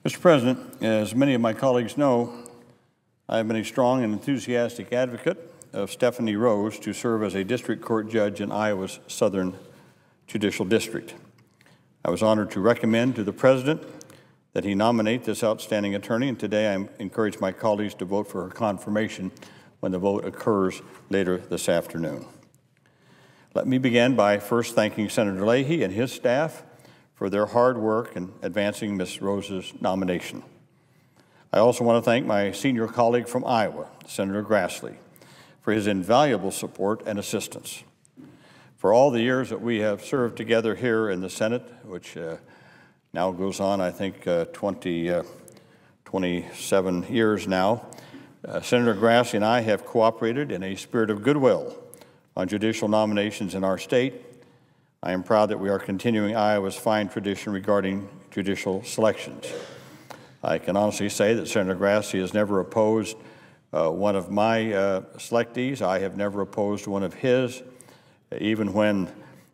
Mr. President, as many of my colleagues know, I have been a strong and enthusiastic advocate of Stephanie Rose to serve as a district court judge in Iowa's Southern Judicial District. I was honored to recommend to the President that he nominate this outstanding attorney, and today I encourage my colleagues to vote for her confirmation when the vote occurs later this afternoon. Let me begin by first thanking Senator Leahy and his staff for their hard work in advancing Ms. Rose's nomination. I also want to thank my senior colleague from Iowa, Senator Grassley, for his invaluable support and assistance. For all the years that we have served together here in the Senate, which now goes on, I think, 27 years now, Senator Grassley and I have cooperated in a spirit of goodwill on judicial nominations in our state. I am proud that we are continuing Iowa's fine tradition regarding judicial selections. I can honestly say that Senator Grassley has never opposed one of my selectees. I have never opposed one of his, even when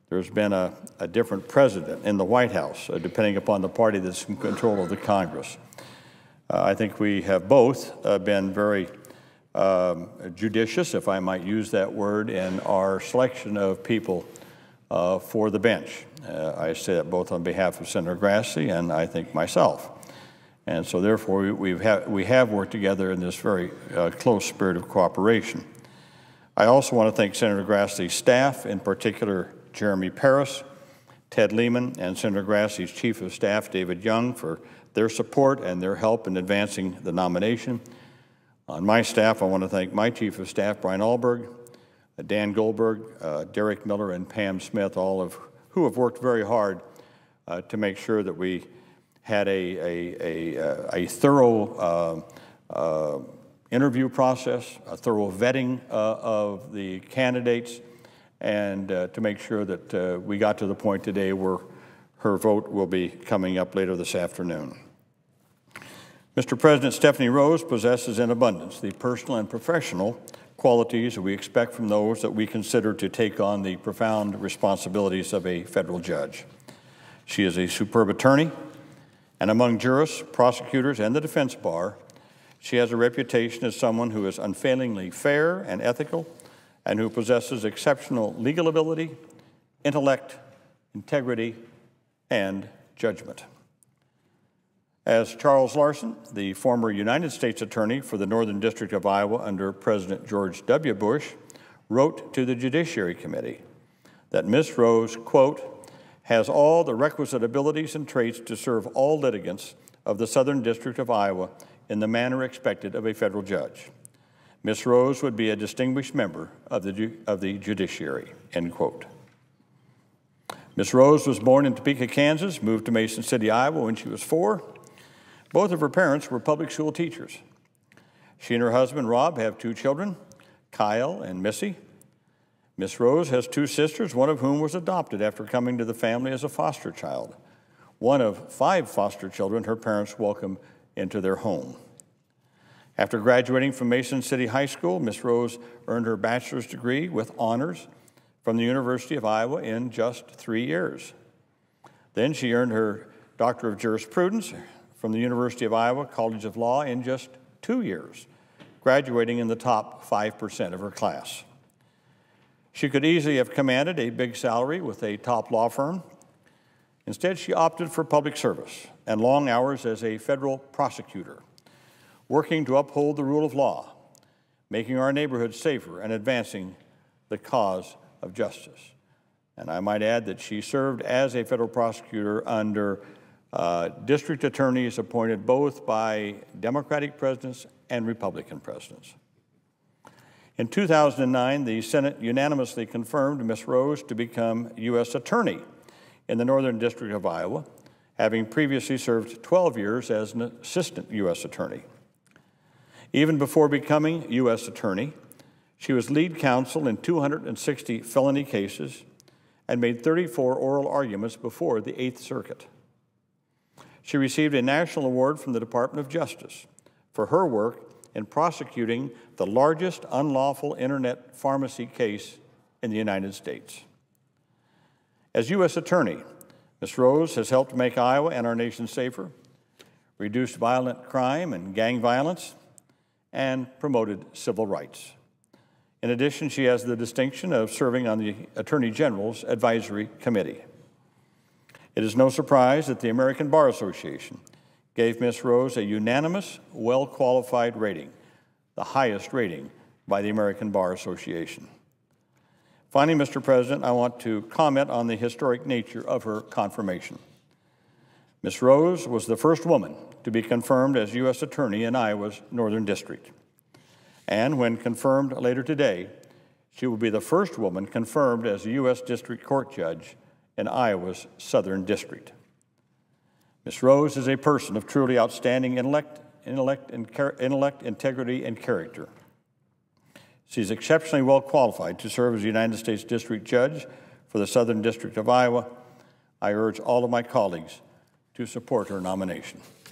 there's been a different president in the White House, depending upon the party that's in control of the Congress. I think we have both been very judicious, if I might use that word, in our selection of people for the bench. I say that both on behalf of Senator Grassley and I think myself. And so therefore we have worked together in this very close spirit of cooperation. I also want to thank Senator Grassley's staff, in particular Jeremy Paris, Ted Lehman, and Senator Grassley's Chief of Staff, David Young, for their support and their help in advancing the nomination. On my staff, I want to thank my Chief of Staff, Brian Alberg, Dan Goldberg, Derek Miller, and Pam Smith, all of who have worked very hard to make sure that we had a thorough interview process, a thorough vetting of the candidates, and to make sure that we got to the point today where her vote will be coming up later this afternoon. Mr. President, Stephanie Rose possesses in abundance the personal and professional qualities that we expect from those that we consider to take on the profound responsibilities of a federal judge. She is a superb attorney, and among jurists, prosecutors, and the defense bar, she has a reputation as someone who is unfailingly fair and ethical, and who possesses exceptional legal ability, intellect, integrity, and judgment. As Charles Larson, the former United States Attorney for the Northern District of Iowa under President George W. Bush, wrote to the Judiciary Committee that Ms. Rose, quote, has all the requisite abilities and traits to serve all litigants of the Southern District of Iowa in the manner expected of a federal judge. Ms. Rose would be a distinguished member of the judiciary, end quote. Ms. Rose was born in Topeka, Kansas, moved to Mason City, Iowa when she was 4. Both of her parents were public school teachers. She and her husband, Rob, have 2 children, Kyle and Missy. Ms. Rose has 2 sisters, one of whom was adopted after coming to the family as a foster child. One of 5 foster children her parents welcomed into their home. After graduating from Mason City High School, Ms. Rose earned her bachelor's degree with honors from the University of Iowa in just 3 years. Then she earned her Doctor of Jurisprudence from the University of Iowa College of Law in just 2 years, graduating in the top 5% of her class. She could easily have commanded a big salary with a top law firm. Instead, she opted for public service and long hours as a federal prosecutor, working to uphold the rule of law, making our neighborhoods safer, and advancing the cause of justice. And I might add that she served as a federal prosecutor under district attorneys appointed both by Democratic presidents and Republican presidents. In 2009, the Senate unanimously confirmed Ms. Rose to become U.S. Attorney in the Northern District of Iowa, having previously served 12 years as an Assistant U.S. Attorney. Even before becoming U.S. Attorney, she was lead counsel in 260 felony cases and made 34 oral arguments before the Eighth Circuit. She received a national award from the Department of Justice for her work in prosecuting the largest unlawful internet pharmacy case in the United States. As U.S. Attorney, Ms. Rose has helped make Iowa and our nation safer, reduced violent crime and gang violence, and promoted civil rights. In addition, she has the distinction of serving on the Attorney General's Advisory Committee. It is no surprise that the American Bar Association gave Ms. Rose a unanimous, well-qualified rating, the highest rating by the American Bar Association. Finally, Mr. President, I want to comment on the historic nature of her confirmation. Ms. Rose was the first woman to be confirmed as U.S. Attorney in Iowa's Northern District. And when confirmed later today, she will be the first woman confirmed as a U.S. District Court Judge in Iowa's Southern District. Ms. Rose is a person of truly outstanding intellect, integrity, and character. She's exceptionally well qualified to serve as a United States District Judge for the Southern District of Iowa. I urge all of my colleagues to support her nomination.